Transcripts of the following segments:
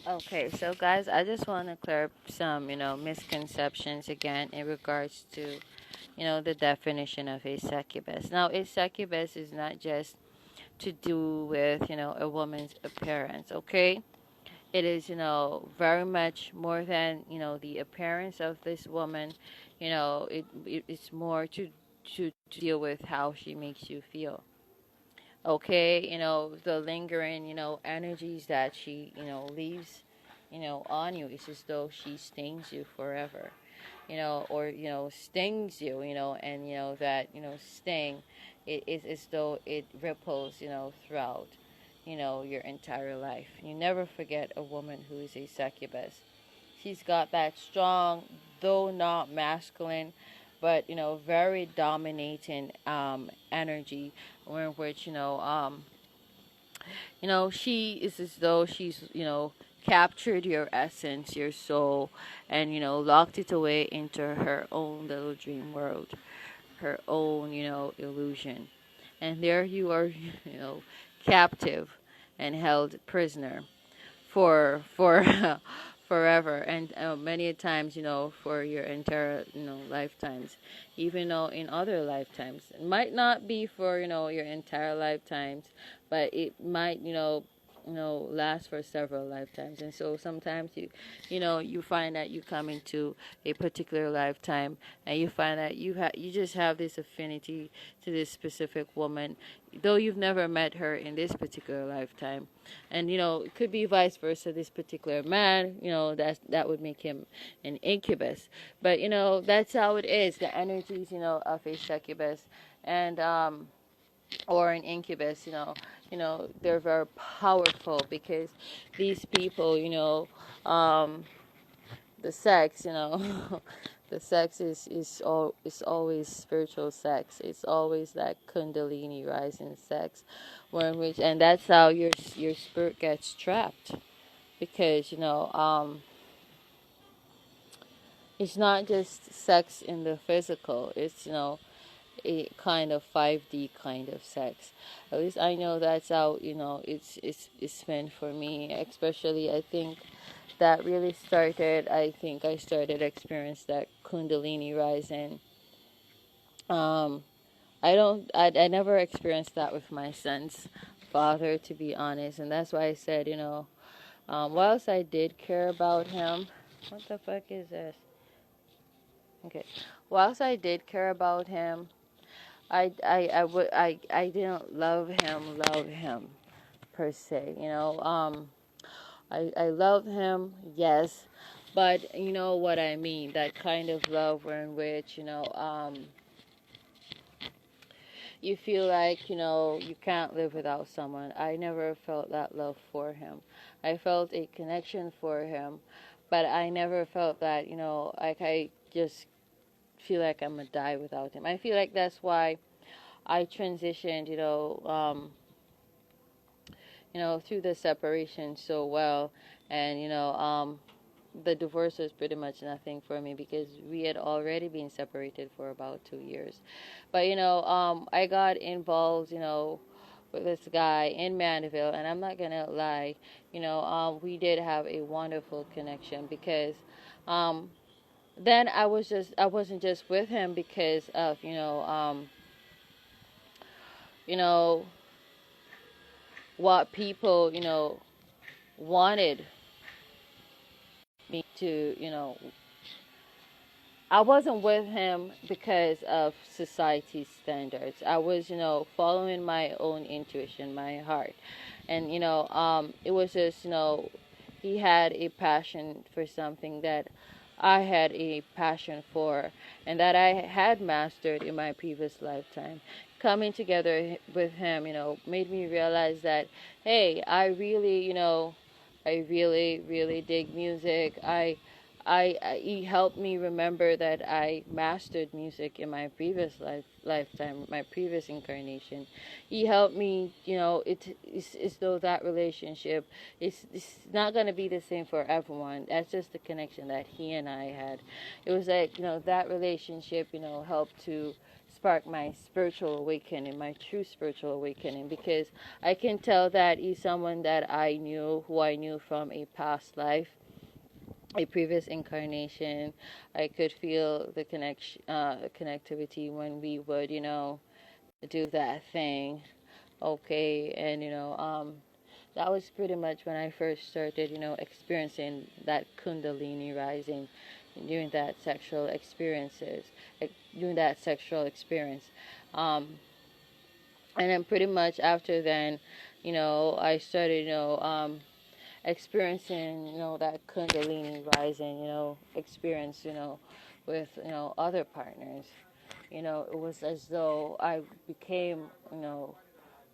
Okay, so guys, I just want to clear up some, misconceptions again in regards to, the definition of a succubus. Now, a succubus is not just to do with, a woman's appearance, okay? It is, very much more than, the appearance of this woman. It's more to deal with how she makes you feel. Okay, the lingering, energies that she, leaves, on you. It's as though she stings you forever, or, stings you, and, that, sting, it is as though it ripples, throughout, your entire life. You never forget a woman who is a succubus. She's got that strong, though not masculine, but very dominating energy, in which she is as though she's captured your essence, your soul, and locked it away into her own little dream world, her own illusion, and there you are, captive and held prisoner for forever, and many times for your entire lifetimes, even though in other lifetimes it might not be for your entire lifetimes, but it might last for several lifetimes. And so sometimes you find that you come into a particular lifetime, and you find that you just have this affinity to this specific woman, though you've never met her in this particular lifetime. And it could be vice versa. This particular man, that would make him an incubus. But that's how it is. The energies, of a succubus, and or an incubus, they're very powerful, because these people, the sex, the sex is always spiritual sex. It's always that kundalini rising sex, where in which, and that's how your spirit gets trapped, because it's not just sex in the physical. It's a kind of 5D kind of sex. At least I know that's how it's been for me. Especially, I think that really started. I think I started to experience that Kundalini rising. Um, I never experienced that with my son's father, to be honest, and that's why I said, whilst I did care about him, what the fuck is this? Okay, whilst I did care about him, I didn't love him per se. I love him, yes, but you know what I mean. That kind of love, where in which you feel like you can't live without someone. I never felt that love for him. I felt a connection for him, but I never felt that like I just feel like I'm gonna die without him. I feel like that's why I transitioned, through the separation so well, and the divorce was pretty much nothing for me, because we had already been separated for about 2 years. But I got involved, with this guy in Mandeville, and I'm not gonna lie, we did have a wonderful connection, because then I wasn't just with him because of you know what people wanted me to I wasn't with him because of society's standards. I was following my own intuition, my heart. And it was just he had a passion for something that I had a passion for, and that I had mastered in my previous lifetime. Coming together with him, made me realize that, hey, I really, I really, really dig music. he helped me remember that I mastered music in my previous lifetime, my previous incarnation. He helped me, it's though that relationship, it's not going to be the same for everyone. That's just the connection that he and I had. It was like, that relationship, helped to spark my spiritual awakening, my true spiritual awakening, because I can tell that he's someone that I knew, who I knew from a past life, a previous incarnation. I could feel the connectivity when we would, do that thing. Okay, and that was pretty much when I first started, experiencing that Kundalini rising, during that sexual experiences, during that sexual experience. And then pretty much after then, I started, experiencing, that Kundalini rising, experience, with, other partners. It was as though I became,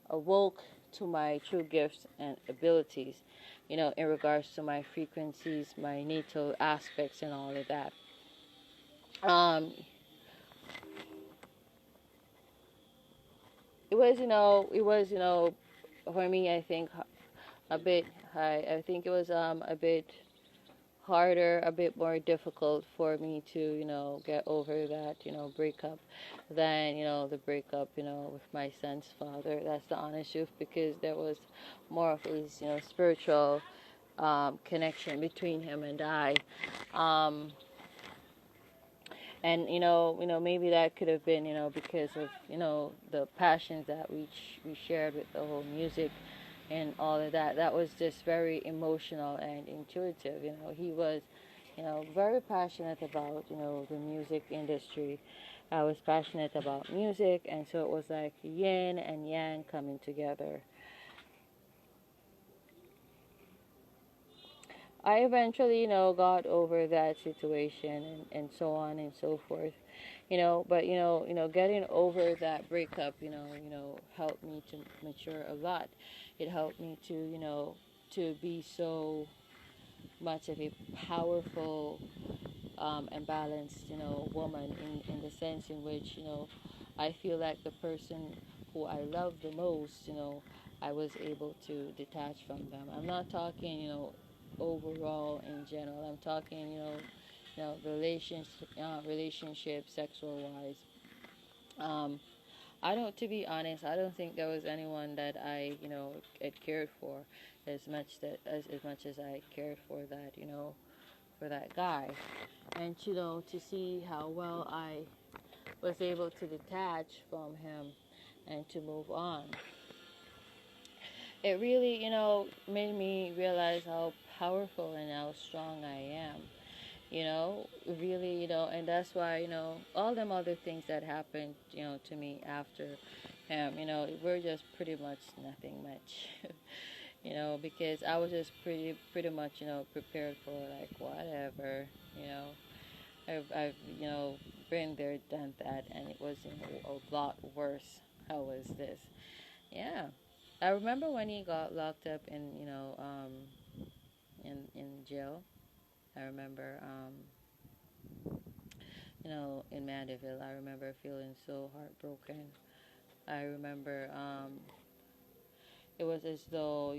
awoke to my true gifts and abilities, in regards to my frequencies, my natal aspects, and all of that. It was, for me, I think a bit high. I think it was a bit harder, a bit more difficult for me to, get over that, breakup than, the breakup, with my son's father. That's the honest truth, because there was more of a, spiritual connection between him and I. And maybe that could have been, because of, the passions that we shared with the whole music and all of that. That was just very emotional and intuitive. He was, very passionate about, the music industry. I was passionate about music, and so it was like yin and yang coming together. I eventually, got over that situation, and so on and so forth. But getting over that breakup, helped me to mature a lot. It helped me to, to be so much of a powerful, and balanced, woman, in the sense in which, I feel like the person who I love the most, I was able to detach from them. I'm not talking, overall in general. I'm talking, relationship, sexual wise. I don't, to be honest, I don't think there was anyone that I, had cared for as much as I cared for that, for that guy. And to see how well I was able to detach from him and to move on. It really, made me realize how powerful and how strong I am. Really, and that's why, all them other things that happened, to me after him, were just pretty much nothing much. Because I was just pretty much, prepared for, like, whatever, I've been there, done that, and it was, a lot worse. How was this? Yeah. I remember when he got locked up in, in jail. I remember, in Mandeville. I remember feeling so heartbroken. I remember, it was as though,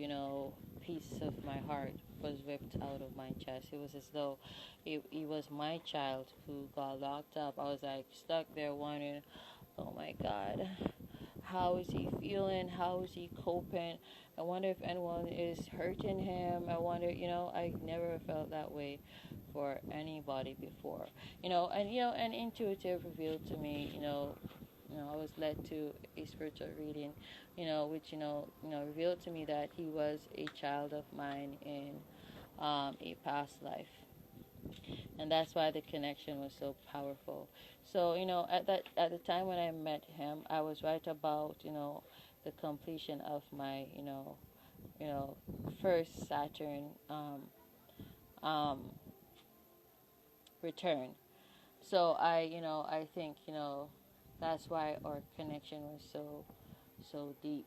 piece of my heart was ripped out of my chest. It was as though he was my child who got locked up. I was like stuck there wondering, oh my God, how is he feeling? How is he coping? I wonder if anyone is hurting him. I wonder, I never felt that way for anybody before. And intuitive revealed to me, I was led to a spiritual reading, which, revealed to me that he was a child of mine in a past life. And that's why the connection was so powerful. So, at the time when I met him, I was right about, the completion of my, first Saturn return. So I think, that's why our connection was so deep.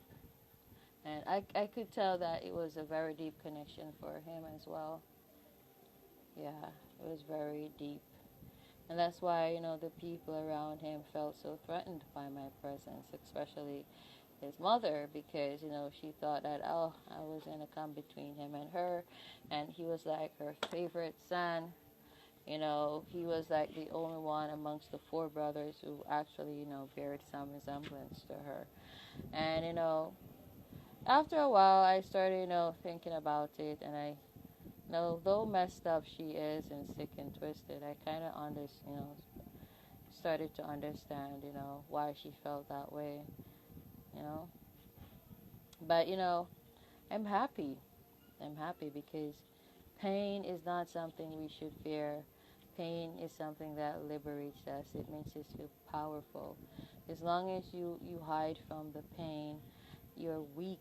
And I could tell that it was a very deep connection for him as well. Yeah, It was very deep. And that's why, the people around him felt so threatened by my presence, especially his mother, because, she thought that, oh, I was going to come between him and her, and he was like her favorite son. He was like the only one amongst the four brothers who actually, bared some resemblance to her. And, after a while, I started, thinking about it, and though messed up she is and sick and twisted, I kind of started to understand, why she felt that way, you know. But, I'm happy. I'm happy because pain is not something we should fear. Pain is something that liberates us. It makes us feel powerful. As long as you hide from the pain, you're weak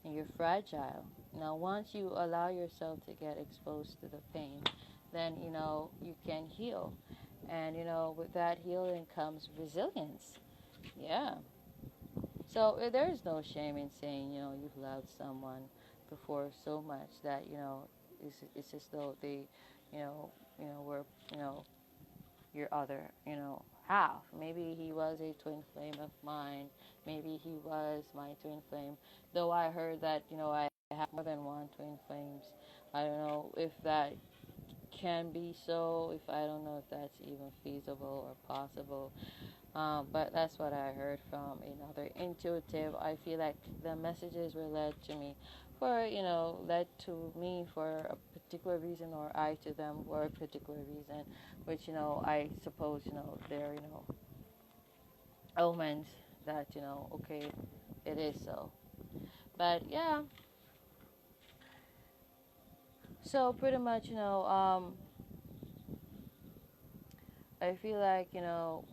and you're fragile. Now, once you allow yourself to get exposed to the pain, then, you can heal. And, with that healing comes resilience. Yeah. So there is no shame in saying, you've loved someone before so much that, it's as though they, were, your other, half. Maybe he was a twin flame of mine. Maybe he was my twin flame. Though I heard that, I have more than one twin flames. I don't know if that can be so, if I don't know if that's even feasible or possible. But that's what I heard from another intuitive. I feel like the messages were led to me led to me for a particular reason, or I to them for a particular reason, which, I suppose, they're, omens that, okay, it is so. But yeah, so pretty much, I feel like,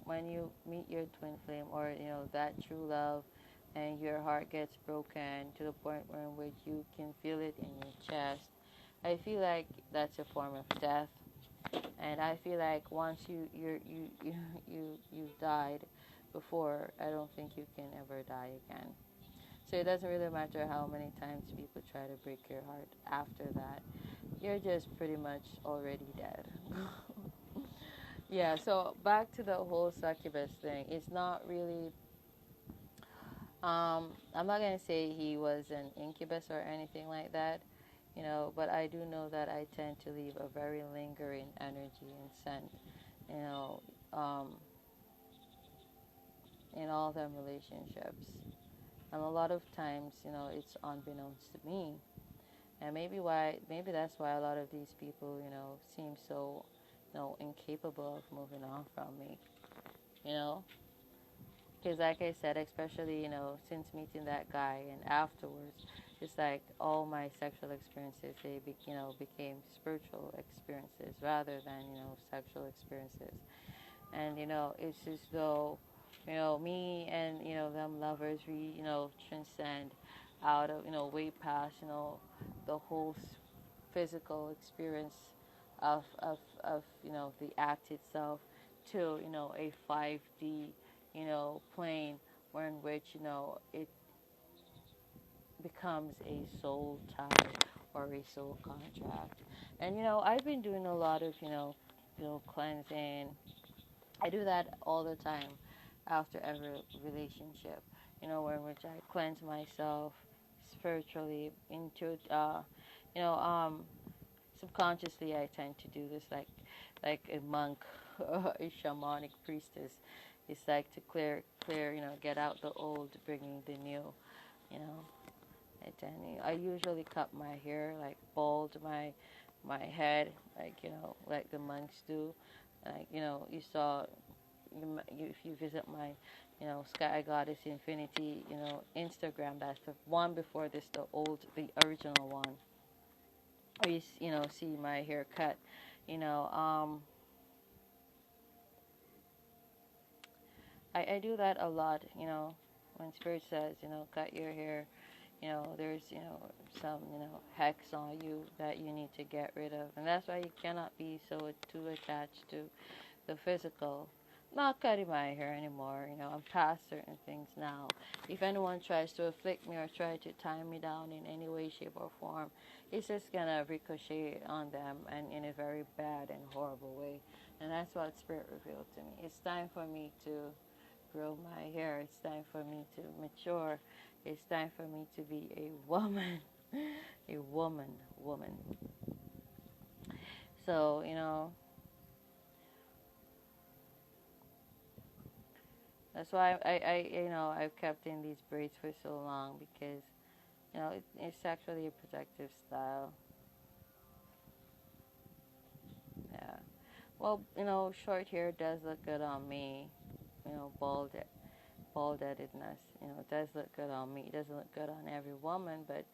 when you meet your twin flame, or, that true love, and your heart gets broken to the point where in which you can feel it in your chest, I feel like that's a form of death. And I feel like once you've died before, I don't think you can ever die again. So it doesn't really matter how many times people try to break your heart after that. You're just pretty much already dead. Yeah, so back to the whole succubus thing. It's not really, I'm not going to say he was an incubus or anything like that, but I do know that I tend to leave a very lingering energy and scent, you know, um, in all them relationships. And a lot of times, it's unbeknownst to me. And maybe that's why a lot of these people, seem so, incapable of moving on from me, you know. Because like I said, especially, since meeting that guy and afterwards, it's like all my sexual experiences, they, became spiritual experiences rather than, sexual experiences. And, it's as though, me and, them lovers, we, transcend out of, way past, the whole physical experience of the act itself to, a 5D, plane where in which, it becomes a soul tie or a soul contract. And, I've been doing a lot of, cleansing. I do that all the time after every relationship, where in which I cleanse myself spiritually into, you know, um, subconsciously I tend to do this like a monk, a shamanic priestess. It's like to clear, get out the old, bringing the new, you know. And then I usually cut my hair, like bald my head, like like the monks do. Like you saw, if you visit my, Sky Goddess Infinity, Instagram. That's the one before this, the original one. Or you see my haircut, you know. I do that a lot, when Spirit says, cut your hair, there's, some, hex on you that you need to get rid of. And that's why you cannot be so too attached to the physical. not cutting my hair anymore. I'm past certain things now. If anyone tries to afflict me or try to tie me down in any way, shape, or form, it's just gonna ricochet on them and in a very bad and horrible way. And that's what Spirit revealed to me. It's time for me to grow my hair. It's time for me to mature. It's time for me to be a woman. A woman. So, that's why I've kept in these braids for so long because, it's actually a protective style. Yeah. Well, short hair does look good on me. Bald-headedness, it does look good on me. It doesn't look good on every woman, but,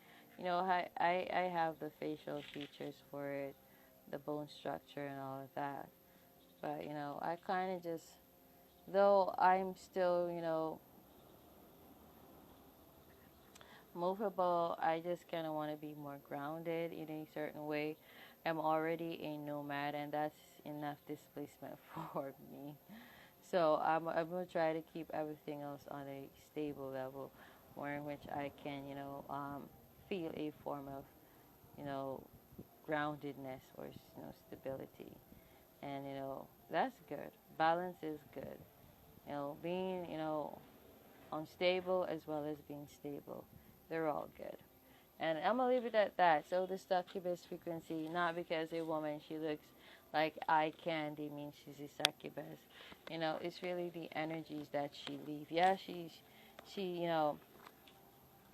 I have the facial features for it, the bone structure and all of that. But, I kind of just, though I'm still, movable, I just kind of want to be more grounded in a certain way. I'm already a nomad, and that's enough displacement for me. So I'm gonna try to keep everything else on a stable level, where in which I can, feel a form of, you know, groundedness or stability, and that's good. Balance is good. Being unstable as well as being stable, they're all good. And I'm gonna leave it at that. So the succubus frequency, not because a woman she looks like eye candy means she's a succubus. It's really the energies that she leaves. Yeah, she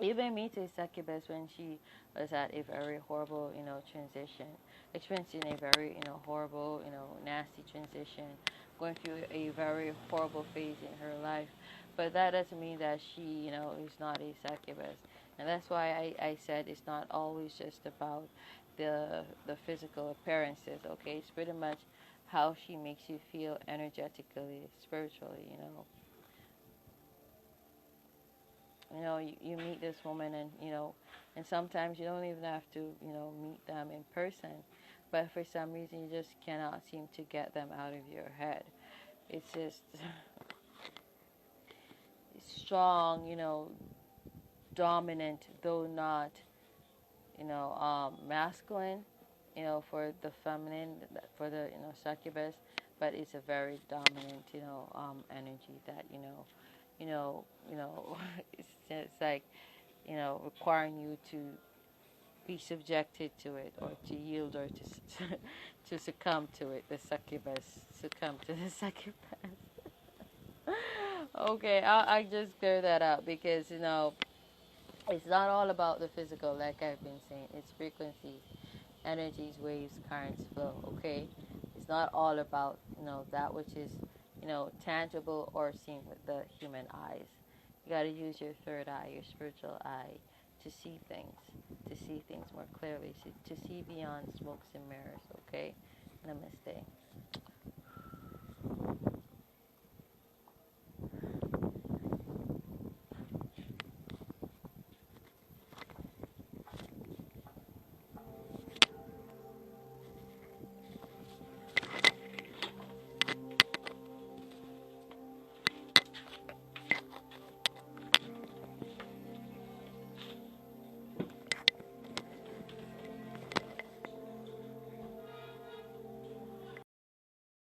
even me to succubus when she was at a very horrible, transition, experiencing a very, horrible, nasty transition, going through a very horrible phase in her life. But that doesn't mean that she, is not a succubus. And that's why I said it's not always just about the physical appearances, okay? It's pretty much how she makes you feel energetically, spiritually, you meet this woman and and sometimes you don't even have to meet them in person, but for some reason you just cannot seem to get them out of your head. It's just strong, dominant, though not masculine, for the feminine, for the succubus, but it's a very dominant energy that it's like requiring you to be subjected to it or to yield or to to succumb to it. The succubus succumb to the succubus. Okay, I just clear that out because it's not all about the physical, like I've been saying. It's frequencies, energies, waves, currents, flow. Okay, it's not all about that which is tangible or seen with the human eyes. You got to use your third eye, your spiritual eye, to see things more clearly, to see beyond smokes and mirrors. Okay, namaste.